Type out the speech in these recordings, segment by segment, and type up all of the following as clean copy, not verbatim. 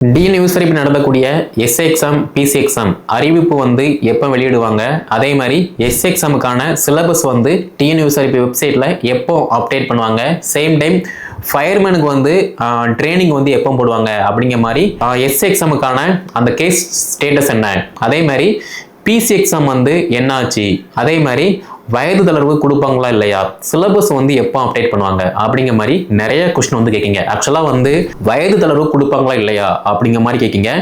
டிஎன்யூசர் இப்போ நடந்தக்கூடிய S A exam PC exam அறிவிப்பு வந்து எப்போ வெளியிடுவாங்க, அதே மாதிரி எஸ்ஏ எக்ஸாமுக்கான சிலபஸ் வந்து டிஎன்யூசர் இப்போ வெப்சைட்டில் எப்போ அப்டேட் பண்ணுவாங்க, சேம் டைம் ஃபயர்மேனுக்கு வந்து ட்ரைனிங் வந்து எப்போ போடுவாங்க அப்படிங்கிற மாதிரி எஸ்ஏ எக்ஸாமுக்கான அந்த கேஸ் ஸ்டேட்டஸ் என்ன, அதே மாதிரி பிசி எக்ஸாம் வந்து என்ன ஆச்சு, அதே மாதிரி வயது தளர்வு கொடுப்பாங்களா இல்லையா, சிலபஸ் வந்து எப்போ அப்டேட் பண்ணுவாங்க அப்படிங்கிற மாதிரி நிறைய கொஸ்டின் வந்து கேட்கீங்க. ஆக்சுவலாக வந்து வயது தளர்வு கொடுப்பாங்களா இல்லையா அப்படிங்கிற மாதிரி கேட்கீங்க.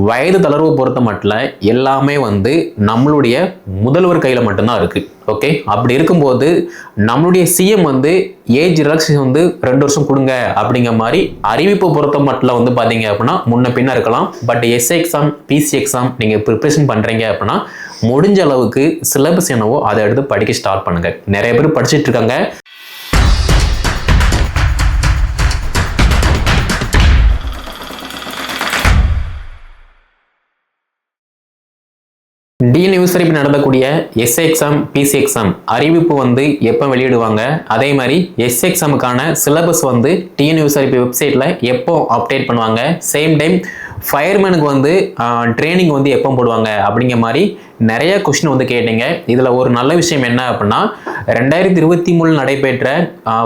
வயது தளர்வு பொறுத்த மட்டும் எல்லாமே வந்து நம்மளுடைய முதல்வர் கையில் மட்டும்தான் இருக்கு. ஓகே, அப்படி இருக்கும்போது நம்மளுடைய சிஎம் வந்து ஏஜ் ரிலாக்ஸேஷன் வந்து 2 வருஷம் கொடுங்க அப்படிங்கிற மாதிரி அறிவிப்பு பொறுத்த மட்டும் வந்து பார்த்தீங்க அப்படின்னா முன்ன பின்ன இருக்கலாம். But SA exam PC exam நீங்கள் ப்ரிப்ரேஷன் பண்ணுறீங்க அப்படின்னா முடிஞ்ச அளவுக்கு சிலபஸ் என்னவோ அதை எடுத்து படிக்க ஸ்டார்ட் பண்ணுங்க. நிறைய பேர் படிச்சுட்டு இருக்காங்க. டிஎன்யூசர் இப்போ நடந்தக்கூடிய எஸ்ஏ எக்ஸாம் பிசி எக்ஸாம் அறிவிப்பு வந்து எப்போ வெளியிடுவாங்க, அதே மாதிரி எஸ்ஏ எக்ஸாமுக்கான சிலபஸ் வந்து டிஎன்யூசர் இப்போ வெப்சைட்டில் எப்போ அப்டேட் பண்ணுவாங்க, சேம் டைம் ஃபயர்மேனுக்கு வந்து ட்ரைனிங் வந்து எப்போ போடுவாங்க அப்படிங்கிற மாதிரி நிறைய கொஸ்டின் வந்து கேட்டீங்க. இதில் ஒரு நல்ல விஷயம் என்ன அப்படின்னா 2023 நடைபெற்ற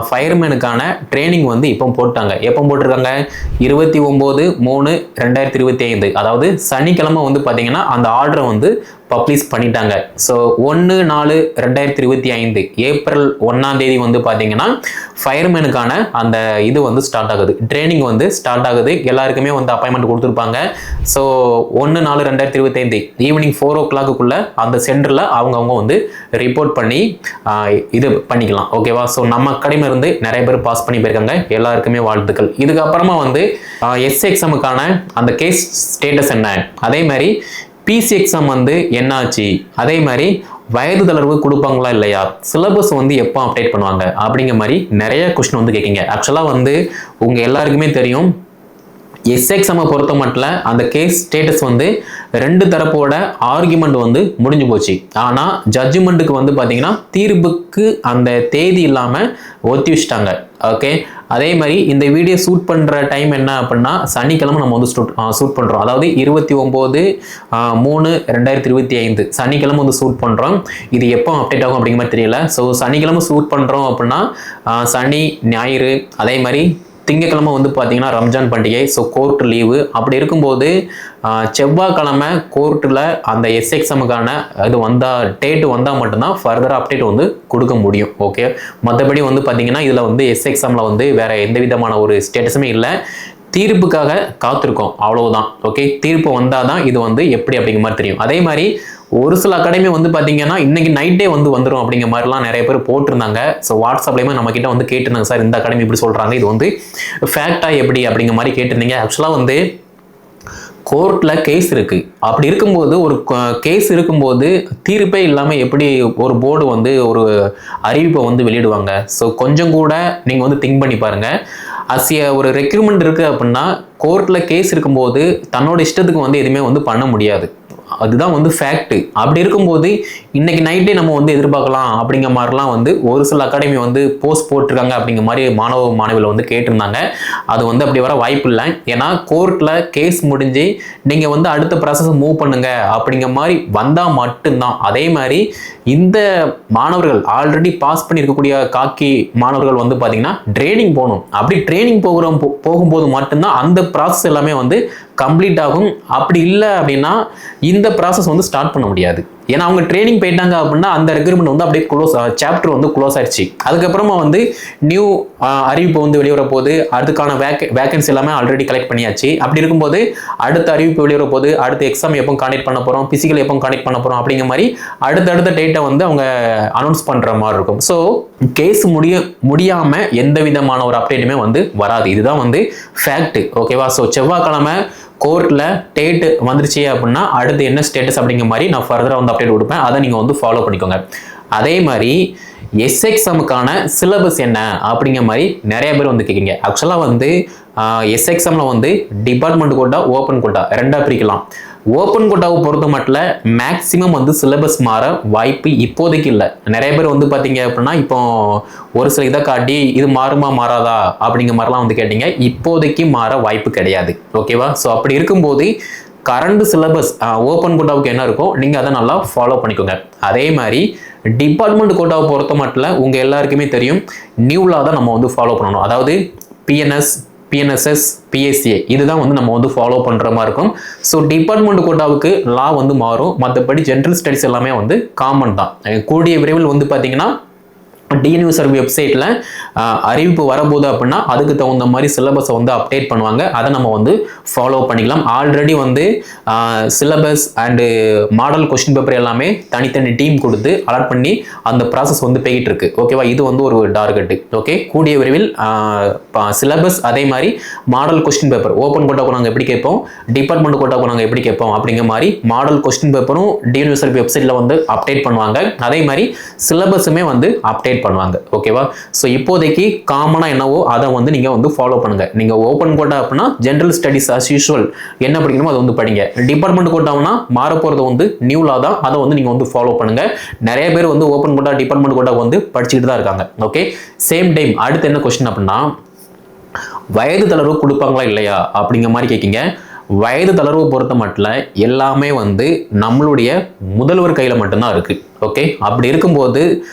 ஃபயர்மேனுக்கான ட்ரைனிங் வந்து இப்போ போட்டாங்க. எப்போ போட்டிருக்காங்க, 29/3/2025, அதாவது சனிக்கிழமை வந்து பார்த்தீங்கன்னா அந்த ஆர்டரை வந்து பப்ளிஷ் பண்ணிட்டாங்க. ஸோ 1/4/2025 ஏப்ரல் 1ஆம் தேதி வந்து பார்த்தீங்கன்னா ஃபயர்மேனுக்கான அந்த இது வந்து ஸ்டார்ட் ஆகுது, ட்ரைனிங் வந்து ஸ்டார்ட் ஆகுது. எல்லாருக்குமே வந்து அப்பாயின்மெண்ட் கொடுத்துருப்பாங்க. ஸோ 1/4/2025 ஈவினிங் 4 o'clock அந்த சென்டரில் அவங்கவுங்க வந்து ரிப்போர்ட் பண்ணி இது பண்ணிக்கலாம். ஓகேவா? ஸோ நம்ம அகாடமி இருந்து நிறைய பேர் பாஸ் பண்ணி போயிருக்காங்க. எல்லாருக்குமே வாழ்த்துக்கள். இதுக்கப்புறமா வந்து எஸ்ஏ எக்ஸாமுக்கான அந்த கேஸ் ஸ்டேட்டஸ் என்ன, அதே மாதிரி பிசி எக்ஸாம் வந்து என்ன ஆச்சு, அதே மாதிரி வயது தளர்வு கொடுப்பாங்களா இல்லையா, சிலபஸ் வந்து எப்போ அப்டேட் பண்ணுவாங்க அப்படிங்கிற மாதிரி நிறைய கொஸ்டின் வந்து கேட்கீங்க. ஆக்சுவலாக வந்து உங்கள் எல்லாருக்குமே தெரியும், எஸ்ஏ எக்ஸாமை பொறுத்த மட்டும் அந்த கேஸ் ஸ்டேட்டஸ் வந்து 2 தரப்போட ஆர்குமெண்ட் வந்து முடிஞ்சு போச்சு. ஆனால் ஜட்ஜ்மெண்ட்டுக்கு வந்து பார்த்தீங்கன்னா தீர்ப்புக்கு அந்த தேதி இல்லாமல் ஒத்தி வச்சுட்டாங்க. ஓகே, அதே மாதிரி இந்த வீடியோ ஷூட் பண்ணுற டைம் என்ன அப்படின்னா சனிக்கிழமை நம்ம வந்து ஷூட் பண்ணுறோம். அதாவது 29/3/2025 சனிக்கிழமை வந்து ஷூட் பண்ணுறோம். இது எப்போ அப்டேட் ஆகும் அப்படிங்கிற மாதிரி தெரியல. ஸோ சனிக்கிழமை ஷூட் பண்ணுறோம் அப்படின்னா சனி ஞாயிறு, அதே மாதிரி திங்கக்கிழமை வந்து பார்த்தீங்கன்னா ரம்ஜான் பண்டிகை. So court leave. அப்படி இருக்கும்போது செவ்வாய்க்கிழமை கோர்ட்டில் அந்த எஸ்ஏ எக்ஸாமுக்கான இது வந்தால் டேட்டு வந்தால் மட்டும்தான் ஃபர்தர் அப்டேட் வந்து கொடுக்க முடியும். ஓகே, மற்றபடி வந்து பார்த்தீங்கன்னா இதில் வந்து எஸ்ஏ எக்ஸாமில் வந்து வேறு எந்த விதமான ஒரு ஸ்டேட்டஸுமே இல்லை. தீர்ப்புக்காக காத்திருக்கோம், அவ்வளவுதான். ஓகே, தீர்ப்பு வந்தால் தான் இது வந்து எப்படி அப்படிங்கிற மாதிரி தெரியும். அதே மாதிரி ஒரு சில அகாடமி வந்து பார்த்தீங்கன்னா இன்னைக்கு நைட்டே வந்து வந்துடும் அப்படிங்கிற மாதிரிலாம் நிறைய பேர் போட்டிருந்தாங்க. ஸோ வாட்ஸ்அப்லேயுமே நம்ம கிட்ட வந்து கேட்டிருந்தாங்க, சார் இந்த அகாடமி இப்படி சொல்கிறாங்க, இது வந்து ஃபேக்டா எப்படி அப்படிங்கிற மாதிரி கேட்டிருந்தீங்க. ஆக்சுவலாக வந்து கோர்ட்டில் கேஸ் இருக்குது. அப்படி இருக்கும்போது ஒரு கேஸ் இருக்கும்போது தீர்ப்பே இல்லாமல் எப்படி ஒரு போர்டு வந்து ஒரு அறிவிப்பை வந்து வெளியிடுவாங்க? ஸோ கொஞ்சம் கூட நீங்கள் வந்து திங்க் பண்ணி பாருங்கள். ஒரு ரெக்ரூட்மெண்ட் இருக்குது அப்படின்னா கோர்ட்டில் கேஸ் இருக்கும்போது தன்னோட இஷ்டத்துக்கு வந்து எதுவுமே வந்து பண்ண முடியாது. அதுதான் வந்து ஃபேக்ட். அப்படி இருக்கும்போது இன்னைக்கு நைட்டே நம்ம வந்து எதிர்பார்க்கலாம் அப்படிங்கிற மாதிரிலாம் வந்து ஒரு சில அகாடமி வந்து போஸ்ட் போட்டிருக்காங்க அப்படிங்கிற மாதிரி மாணவிகள் வந்து கேட்டிருந்தாங்க. அது வந்து அப்படி வர வாய்ப்பு இல்லை. ஏன்னா கோர்ட்டில் கேஸ் முடிஞ்சு நீங்கள் வந்து அடுத்த ப்ராசஸ் மூவ் பண்ணுங்க அப்படிங்கிற மாதிரி வந்தால் மட்டும்தான். அதே மாதிரி இந்த மாணவர்கள் ஆல்ரெடி பாஸ் பண்ணியிருக்கக்கூடிய காக்கி மாணவர்கள் வந்து பார்த்தீங்கன்னா ட்ரைனிங் போகணும். அப்படி ட்ரைனிங் போகும்போது மட்டும்தான் அந்த ப்ராசஸ் எல்லாமே வந்து கம்ப்ளீட் ஆகும். அப்படி இல்லை அப்படின்னா இந்த ப்ராசஸ் வந்து ஸ்டார்ட் பண்ண முடியாது. ஏன்னா அவங்க ட்ரைனிங் போயிட்டாங்க அப்படின்னா அந்த ரெக்ரூட்மெண்ட் வந்து அப்படியே சாப்டர் வந்து க்ளோஸ் ஆயிடுச்சு. அதுக்கப்புறமா வந்து நியூ அறிவிப்பு வந்து வெளிவர போது, அதுக்கான வேகன்சி எல்லாமே ஆல்ரெடி கலெக்ட் பண்ணியாச்சு. அப்படி இருக்கும்போது அடுத்த அறிவிப்பு வெளிவர போது, அடுத்த எக்ஸாம் எப்போ காண்டக்ட் பண்ண போகிறோம், பிசிக்கல் எப்போ காண்டக்ட் பண்ண போகிறோம் அப்படிங்கிற மாதிரி அடுத்த டேட்டை வந்து அவங்க அனௌன்ஸ் பண்ணுற மாதிரி இருக்கும். ஸோ கேஸ் முடியாமல் எந்த விதமான ஒரு அப்டேட்டுமே வந்து வராது. இதுதான் வந்து ஃபேக்ட். ஓகேவா? ஸோ செவ்வாய்க்கிழமை கோர்ட்டில் டேட்டு வந்துருச்சு அப்படின்னா அடுத்து என்ன ஸ்டேட்டஸ் அப்படிங்கிற மாதிரி நான் ஃபர்தராக வந்து அப்டேட் கொடுப்பேன். அதை நீங்கள் வந்து ஃபாலோ பண்ணிக்கோங்க. அதே மாதிரி எஸ்ஏ எக்ஸாமுக்கான சிலபஸ் என்ன அப்படிங்கிற மாதிரி நிறைய பேர் வந்து கேட்குறீங்க. ஆக்சுவலாக வந்து எஸ்எக்ஸாமில் வந்து டிபார்ட்மெண்ட் கோட்டா ஓப்பன் கோட்டா ரெண்டாக பிரிக்கலாம். ஓப்பன் கோட்டாவை பொறுத்த மட்டும் மேக்ஸிமம் வந்து சிலபஸ் மாற வாய்ப்பு இப்போதைக்கு இல்லை. நிறைய பேர் வந்து பார்த்தீங்க அப்படின்னா இப்போ ஒரு சில இதை காட்டி இது மாறுமா மாறாதா அப்படிங்கிற மாதிரிலாம் வந்து கேட்டீங்க. இப்போதைக்கு மாற வாய்ப்பு கிடையாது. ஓகேவா? ஸோ அப்படி இருக்கும்போது கரண்ட் சிலபஸ் ஓப்பன் கோட்டாவுக்கு என்ன இருக்கோ நீங்கள் அதை நல்லா ஃபாலோ பண்ணிக்கோங்க. அதே மாதிரி டிபார்ட்மெண்ட் கோட்டாவை பொறுத்த மட்டும் உங்கள் எல்லாருக்குமே தெரியும், நியூ லா தான் நம்ம வந்து ஃபாலோ பண்ணணும். அதாவது பிஎன்எஸ்எஸ், பிஎஸ்சிஏ இதுதான் வந்து நம்ம வந்து ஃபாலோ பண்ணுற மாதிரி இருக்கும். ஸோ டிபார்ட்மெண்ட் கோட்டாவுக்கு லா வந்து மாறும். மற்றபடி ஜென்ரல் ஸ்டடிஸ் எல்லாமே வந்து காமன் தான். கூடிய விரைவில் வந்து பார்த்தீங்கன்னா டிஎன்யூஎஸ்ஆர்பி வெப்சைட்டில் அறிவிப்பு வரப்போகுது அப்படின்னா அதுக்கு தகுந்த மாதிரி சிலபஸை வந்து அப்டேட் பண்ணுவாங்க. அதை நம்ம வந்து ஃபாலோ பண்ணிக்கலாம். ஆல்ரெடி வந்து syllabus and model question paper எல்லாமே தனித்தனி டீம் கொடுத்து அலாட் பண்ணி அந்த ப்ராசஸ் வந்து போய்கிட்டு இருக்கு. ஓகேவா? இது வந்து ஒரு டார்கெட்டு. ஓகே, கூடிய விரைவில் சிலபஸ் அதே மாதிரி மாடல் கொஸ்டின் பேப்பர் ஓப்பன் கோட்டாவுக்கு நாங்கள் எப்படி கேட்போம், டிபார்ட்மெண்ட் கோட்டாவுக்கு நாங்கள் எப்படி கேட்போம் அப்படிங்கிற மாதிரி மாடல் கொஸ்டின் பேப்பரும் டிஎன்யூஎஸ்ஆர்பி வெப்சைட்டில் வந்து அப்டேட் பண்ணுவாங்க. அதே மாதிரி சிலபஸுமே வந்து அப்டேட் பண்ணுவாங்க. ஓகேவா? ஸோ இப்போதைக்கு காமனா என்னவோ அதை வந்து நீங்க வந்து ஃபாலோ பண்ணுங்க. நீங்க ஓப்பன் கோட்டா அப்படின்னா ஜென்ரல் ஸ்டடிஸ் அஸ் யூஷுவல் என்ன படிக்கணுமோ அதை வந்து படிங்க. டிபார்ட்மெண்ட் கோட்டாவுனா மாற போறது வந்து நியூ லா தான், அதை வந்து நீங்க வந்து ஃபாலோ பண்ணுங்க. நிறைய பேர் வந்து ஓப்பன் கோட்டா டிபார்ட்மெண்ட் கோட்டா வந்து படிச்சுக்கிட்டு தான் இருக்காங்க. ஓகே, சேம் டைம் அடுத்து என்ன கொஸ்டின் அப்படின்னா வயது தளர்வு கொடுப்பாங்களா இல்லையா அப்படிங்கிற மாதிரி கேட்கீங்க. வயது தளர்வு பொறுத்த மட்டும் எல்லாமே வந்து நம்மளுடைய முதல்வர் கையில் மட்டும்தான் இருக்கு. ஓகே, அப்படி இருக்கும்போது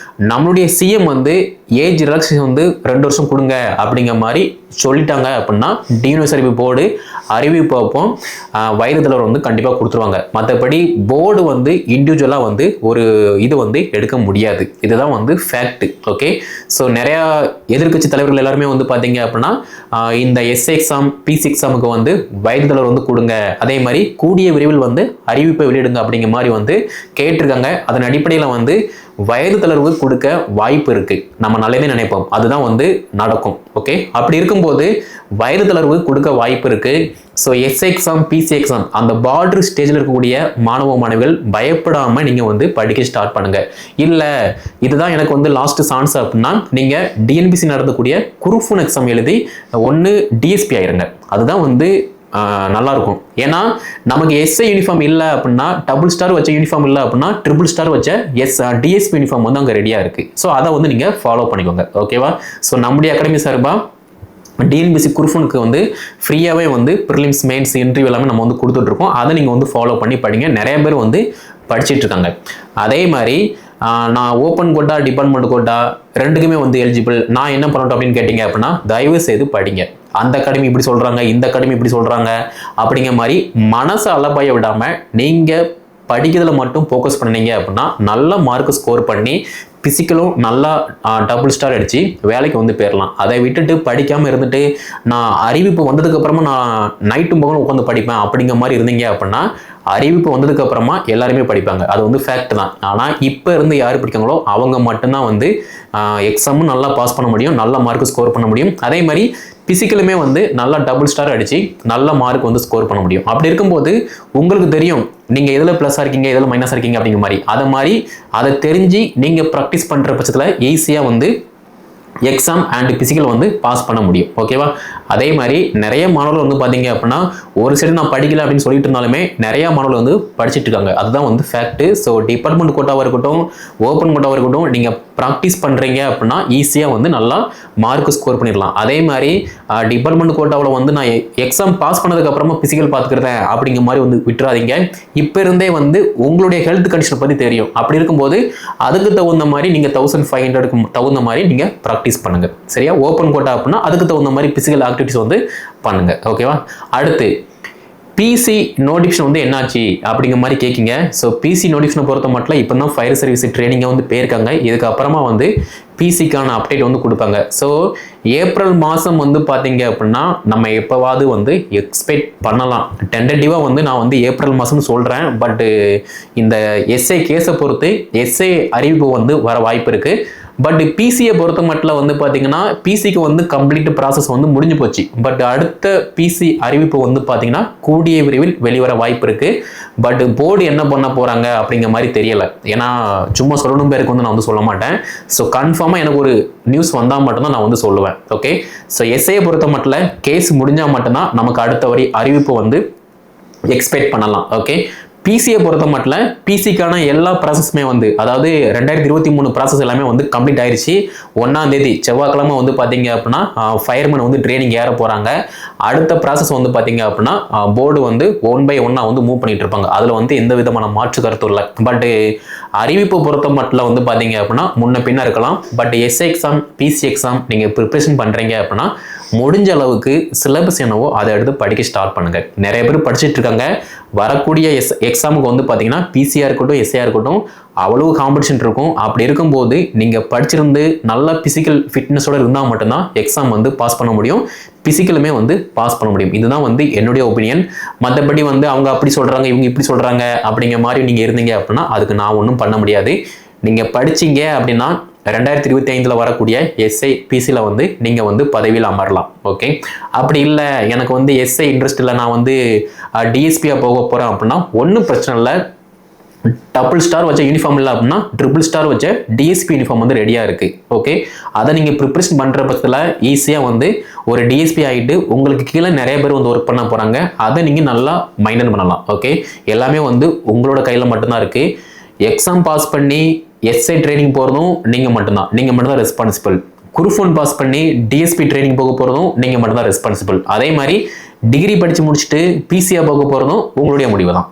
நம்மளுடைய சிஎம் வந்து ஏஜ் ரிலாக்ஸேஷன் வந்து 2 வருஷம் கொடுங்க அப்படிங்கிற மாதிரி சொல்லிட்டாங்க அப்படின்னா டிஎன்யூஎஸ்ஆர்பி போர்டு அறிவிப்பு வைப்போம், வயது தளர்வு வந்து கண்டிப்பாக கொடுத்துருவாங்க. மற்றபடி போர்டு வந்து இண்டிவிஜுவலாக வந்து ஒரு இது வந்து எடுக்க முடியாது. இதுதான் வந்து ஃபேக்ட். ஓகே, ஸோ நிறையா எதிர்கட்சி தலைவர்கள் எல்லாருமே வந்து பார்த்தீங்க அப்படின்னா இந்த எஸ்ஏ எக்ஸாம், பிசி எக்ஸாமுக்கு வந்து வயது தளர்வு வந்து கொடுங்க, அதே மாதிரி கூடிய விரைவில் வந்து அறிவிப்பை வெளியிடுங்க அப்படிங்கிற மாதிரி வந்து கேட்டிருக்காங்க. அதன் அடிப்படையில் வந்து வயது தளர்வு கொடுக்க வாய்ப்பு இருக்கு. நம்ம நல்லதே நினைப்போம், அதுதான் வந்து நடக்கும். ஓகே, அப்படி இருக்கும்போது வயது தளர்வு கொடுக்க வாய்ப்பு இருக்கு. So SA exam, PC exam அந்த பார்டர் ஸ்டேஜில் இருக்கக்கூடிய மாணவ மாணவிகள் பயப்படாம நீங்க வந்து படிக்க ஸ்டார்ட் பண்ணுங்க. இல்ல இதுதான் எனக்கு வந்து லாஸ்ட் சான்ஸ் அப்படின்னா நீங்க டிஎன்பிசி நடத்தக்கூடிய குரூப் 1 எக்ஸாம் எழுதி ஒன்று டிஎஸ்பி ஆயிருங்க. அதுதான் வந்து நல்லா இருக்கும். ஏன்னா நமக்கு எஸ்ஐ யூனிஃபார்ம் இல்லை அப்படின்னா, டபுள் ஸ்டார் வச்ச யூனிஃபார்ம் இல்லை அப்படின்னா ட்ரிபிள் ஸ்டார் வச்ச டிஎஸ்பி யூனிஃபார்ம் வந்து அங்கே ரெடியாக இருக்கு. ஸோ அதை வந்து நீங்கள் ஃபாலோ பண்ணிக்கோங்க. ஓகேவா? ஸோ நம்முடைய அகாடமி சார்பாக டிஎன்பிசி குரூஃபனுக்கு வந்து ஃப்ரீயாகவே வந்து ப்ரிலிம்ஸ், மெயின்ஸ், இன்டர்வியூ எல்லாமே நம்ம வந்து கொடுத்துட்ருக்கோம். அதை நீங்கள் வந்து ஃபாலோ பண்ணி படிங்க. நிறைய பேர் வந்து படிச்சுட்டு இருக்காங்க. அதே மாதிரி நான் ஓப்பன் கோட்டா, டிபார்ட்மெண்ட் கோட்டா ரெண்டுக்குமே வந்து எலிஜிபிள், நான் என்ன பண்ணட்டும் அப்படின்னு கேட்டீங்க அப்படின்னா தயவு செய்து படிங்க. அந்த அகாடமி இப்படி சொல்றாங்க, இந்த அகாடமி இப்படி சொல்றாங்க அப்படிங்கிற மாதிரி மனசை அலப்பாய விடாம நீங்க படிக்கிறதுல மட்டும் ஃபோக்கஸ் பண்ணீங்க அப்படின்னா நல்ல மார்க் ஸ்கோர் பண்ணி பிசிக்கலும் நல்லா டபுள் ஸ்டார் அடிச்சு வேலைக்கு வந்து போயிடலாம். அதை விட்டுட்டு படிக்காம இருந்துட்டு நான் அறிவிப்பு வந்ததுக்கு அப்புறமா நான் நைட்டும் பகலும் உட்காந்து படிப்பேன் அப்படிங்கிற மாதிரி இருந்தீங்க அப்படின்னா அறிவிப்பு வந்ததுக்கு அப்புறமா எல்லாருமே படிப்பாங்க. அது வந்து ஃபேக்ட் தான். ஆனால் இப்போ இருந்து யார் படிக்காங்களோ அவங்க மட்டும்தான் வந்து எக்ஸாமும் நல்லா பாஸ் பண்ண முடியும், நல்ல மார்க் ஸ்கோர் பண்ண முடியும். அதே மாதிரி பிசிக்கலுமே வந்து நல்லா டபுள் ஸ்டார் அடிச்சு நல்ல மார்க் வந்து ஸ்கோர் பண்ண முடியும். அப்படி இருக்கும்போது உங்களுக்கு தெரியும் நீங்க எதுல பிளஸா இருக்கீங்க, எதுல மைனஸா இருக்கீங்க அப்படிங்கிற மாதிரி. அதை தெரிஞ்சு நீங்க ப்ராக்டிஸ் பண்ற பட்சத்துல ஈஸியா வந்து எக்ஸாம் அண்ட் பிசிக்கல் வந்து பாஸ் பண்ண முடியும். ஓகேவா? அதே மாதிரி நிறைய மாணவர்கள் வந்து பார்த்தீங்க அப்படின்னா ஒரு சைடு நான் படிக்கல அப்படின்னு சொல்லிட்டு இருந்தாலுமே நிறைய மாணவர்கள் வந்து படிச்சுட்டு இருக்காங்க. அதுதான் வந்து ஃபேக்ட். ஸோ டிபார்ட்மெண்ட் கோட்டாவாக இருக்கட்டும், ஓப்பன் கோட்டாவாக இருக்கட்டும், நீங்கள் ப்ராக்டிஸ் பண்ணுறீங்க அப்படின்னா ஈஸியாக வந்து நல்லா மார்க் ஸ்கோர் பண்ணிடலாம். அதே மாதிரி டிபார்ட்மெண்ட் கோட்டாவில் வந்து நான் எக்ஸாம் பாஸ் பண்ணதுக்கு அப்புறமா பிசிக்கல் பார்த்துக்கிறேன் அப்படிங்கிற மாதிரி வந்து விட்டுறாதீங்க. இப்போ இருந்தே வந்து உங்களுடைய ஹெல்த் கண்டிஷனை பற்றி தெரியும். அப்படி இருக்கும்போது அதுக்கு தகுந்த மாதிரி நீங்கள் 1500க்கு தகுந்த மாதிரி நீங்கள் ப்ராக்டிஸ் பண்ணுங்க. சரியா? ஓப்பன் கோட்டா அப்படின்னா அதுக்கு தகுந்த மாதிரி பிசிக்கல் ஆக்டிவிட்டிஸ் வந்து பண்ணுங்க. ஓகேவா? அடுத்து பிசி நோட்டிஃபிகேஷன் வந்து என்னாச்சு அப்படிங்கிற மாதிரி கேட்குங்க. ஸோ பிசி நோட்டிஃபிகேஷனை பொறுத்த மட்டும் இப்போ தான் ஃபயர் சர்வீஸ் ட்ரைனிங்கை வந்து போயிருக்காங்க. இதுக்கப்புறமா வந்து பிசிக்கான அப்டேட் வந்து கொடுப்பாங்க. ஸோ ஏப்ரல் மாதம் வந்து பார்த்தீங்க அப்படின்னா நம்ம எப்போவாது வந்து எக்ஸ்பெக்ட் பண்ணலாம். டென்டேட்டிவாக வந்து நான் வந்து ஏப்ரல் மாதம்னு சொல்கிறேன். பட்டு இந்த எஸ்ஏ கேஸை பொறுத்து எஸ்ஏ அறிவிப்பு வந்து வர வாய்ப்பு இருக்குது. பட் பிசியை பொறுத்த மட்டும் வந்து பார்த்தீங்கன்னா பிசிக்கு வந்து கம்ப்ளீட் ப்ராசஸ் வந்து முடிஞ்சு போச்சு. பட் அடுத்த பிசி அறிவிப்பு வந்து பார்த்தீங்கன்னா கூடிய விரைவில் வெளிவர வாய்ப்பு இருக்கு. பட் போர்டு என்ன பண்ண போறாங்க அப்படிங்கிற மாதிரி தெரியல. ஏன்னா சும்மா சொல்லணும் பேருக்கு வந்து நான் வந்து சொல்ல மாட்டேன். ஸோ கன்ஃபார்மாக எனக்கு ஒரு நியூஸ் வந்தால் மட்டும்தான் நான் வந்து சொல்லுவேன். ஓகே, ஸோ எஸ்ஐயை பொறுத்த மட்டும் கேஸ் முடிஞ்சால் மட்டும்தான் நமக்கு அடுத்த வரி அறிவிப்பு வந்து எக்ஸ்பெக்ட் பண்ணலாம். ஓகே, பிசியை பொறுத்த மட்டும் பிசிக்கான எல்லா ப்ராசஸுமே வந்து அதாவது 2023 ப்ராசஸ் எல்லாமே வந்து கம்ப்ளீட் ஆயிடுச்சு. 1ஆம் தேதி செவ்வாய்க்கிழமை வந்து பார்த்தீங்க அப்படின்னா ஃபயர்மேன் வந்து ட்ரைனிங் ஏற போகிறாங்க. அடுத்த ப்ராசஸ் வந்து பார்த்தீங்க அப்படின்னா போர்டு வந்து 1 by 1 வந்து மூவ் பண்ணிட்டு இருப்பாங்க. அதில் வந்து எந்த விதமான மாற்று கருத்தும் இல்லை. பட் அறிவிப்பு பொறுத்த மட்டும் வந்து பார்த்தீங்க அப்படின்னா முன்ன பின்ன இருக்கலாம். But SI exam PC exam நீங்கள் ப்ரிப்பரேஷன் பண்ணுறீங்க அப்படின்னா முடிஞ்ச அளவுக்கு சிலபஸ் என்னவோ அதை எடுத்து படிக்க ஸ்டார்ட் பண்ணுங்க. நிறைய பேர் படிச்சுட்டு இருக்காங்க. வரக்கூடிய எக்ஸாமுக்கு வந்து பார்த்தீங்கன்னா பிசியாக இருக்கட்டும் எஸ்ஐயாக இருக்கட்டும் அவ்வளவு காம்படிஷன் இருக்கும். அப்படி இருக்கும்போது நீங்கள் படிச்சிருந்து நல்ல பிசிக்கல் ஃபிட்னஸோடு இருந்தால் மட்டும்தான் எக்ஸாம் வந்து பாஸ் பண்ண முடியும். பிசிக்கலுமே வந்து பாஸ் பண்ண முடியும். இதுதான் வந்து என்னுடைய ஒப்பீனியன். மற்றபடி வந்து அவங்க அப்படி சொல்கிறாங்க இவங்க இப்படி சொல்கிறாங்க அப்படிங்கிற மாதிரி நீங்கள் இருந்தீங்க அப்படின்னா அதுக்கு நான் ஒன்றும் பண்ண முடியாது. நீங்கள் படிச்சீங்க அப்படின்னா 2025 வரக்கூடிய எஸ்ஐ பிசியில் வந்து நீங்கள் வந்து பதவியில் அமரலாம். ஓகே, அப்படி இல்லை எனக்கு வந்து எஸ்ஐ இன்ட்ரெஸ்ட் இல்லை நான் வந்து டிஎஸ்பியாக போக போகிறேன் அப்படின்னா ஒன்றும் பிரச்சனை இல்லை. டபுள் ஸ்டார் வச்ச யூனிஃபார்ம் இல்லை அப்படின்னா ட்ரிபிள் ஸ்டார் வச்ச டிஎஸ்பி யூனிஃபார்ம் வந்து ரெடியாக இருக்குது. ஓகே, அதை நீங்கள் ப்ரிப்பரேஷன் பண்ணுற பட்சத்தில் ஈஸியாக வந்து ஒரு டிஎஸ்பி ஆகிட்டு உங்களுக்கு கீழே நிறைய பேர் வந்து ஒர்க் பண்ண போகிறாங்க. அதை நீங்கள் நல்லா மைண்டன் பண்ணலாம். ஓகே, எல்லாமே வந்து உங்களோட கையில் மட்டும்தான் இருக்குது. எக்ஸாம் பாஸ் பண்ணி எஸ்ஐ ட்ரைனிங் போகிறதும் நீங்கள் மட்டும்தான் ரெஸ்பான்சிபிள். குரூப் 1 பாஸ் பண்ணி டிஎஸ்பி ட்ரைனிங் போக போகிறதும் நீங்கள் மட்டும்தான் ரெஸ்பான்சிபிள். அதே மாதிரி டிகிரி படித்து முடிச்சுட்டு பிசியாக போக போகிறதும் உங்களுடைய முடிவு தான்.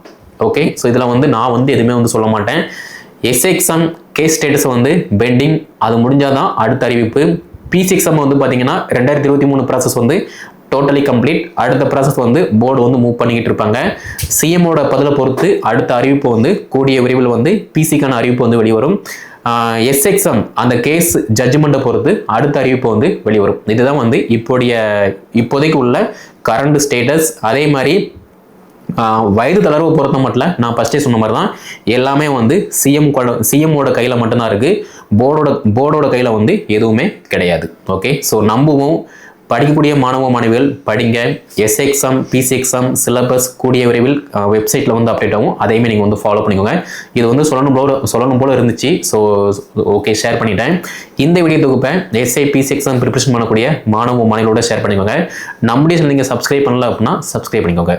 ஓகே, ஸோ இதில் வந்து நான் வந்து எதுவுமே வந்து சொல்ல மாட்டேன். எஸ்ஐ எக்ஸாம் கேஸ் ஸ்டேட்டஸ் வந்து பெண்டிங், அது முடிஞ்சாதான் அடுத்த அறிவிப்பு. பிசி எக்ஸாம் வந்து பார்த்தீங்கன்னா 2023 ப்ராசஸ் வந்து டோட்டலி கம்ப்ளீட். அடுத்த ப்ராசஸ் வந்து போர்டு வந்து மூவ் பண்ணிக்கிட்டு இருப்பாங்க. சிஎம்மோட பதிலை பொறுத்து அடுத்த அறிவிப்பு வந்து கூடிய விரைவில் வந்து பிசிக்கான அறிவிப்பு வந்து வெளிவரும். எஸ் எக்ஸாம் அந்த கேஸ் ஜட்ஜ்மெண்ட்டை பொறுத்து அடுத்த அறிவிப்பு வந்து வெளிவரும். இதுதான் வந்து இப்போதைக்கு உள்ள கரண்ட் ஸ்டேட்டஸ். அதே மாதிரி வயது தளர்வு பொறுத்த மட்டும் நான் ஃபர்ஸ்டே சொன்ன மாதிரி தான் எல்லாமே வந்து சிஎம்மோட கையில் மட்டும்தான் இருக்குது. போர்டோட கையில் வந்து எதுவுமே கிடையாது. ஓகே, ஸோ நம்புவோம். படிக்கக்கூடிய மாணவ மாணவிகள் படிங்க. S exam PC exam syllabus கூடிய விரைவில் வெப்சைட்டில் வந்து அப்டேட் ஆகும். அதையுமே நீங்கள் வந்து ஃபாலோ பண்ணிக்கோங்க. இது வந்து சொல்லணும் போல இருந்துச்சு. ஸோ ஓகே, ஷேர் பண்ணிட்டேன். இந்த வீடியோ தொகுப்பை எஸ்ஐ பிசி எக்ஸாம் ப்ரிப்பரேஷன் பண்ணக்கூடிய மாணவ மாணவிகளோட ஷேர் பண்ணிக்கோங்க. நம்முடைய நீங்கள் சப்ஸ்கிரைப் பண்ணல அப்படின்னா சப்ஸ்கிரைப் பண்ணிக்கோங்க.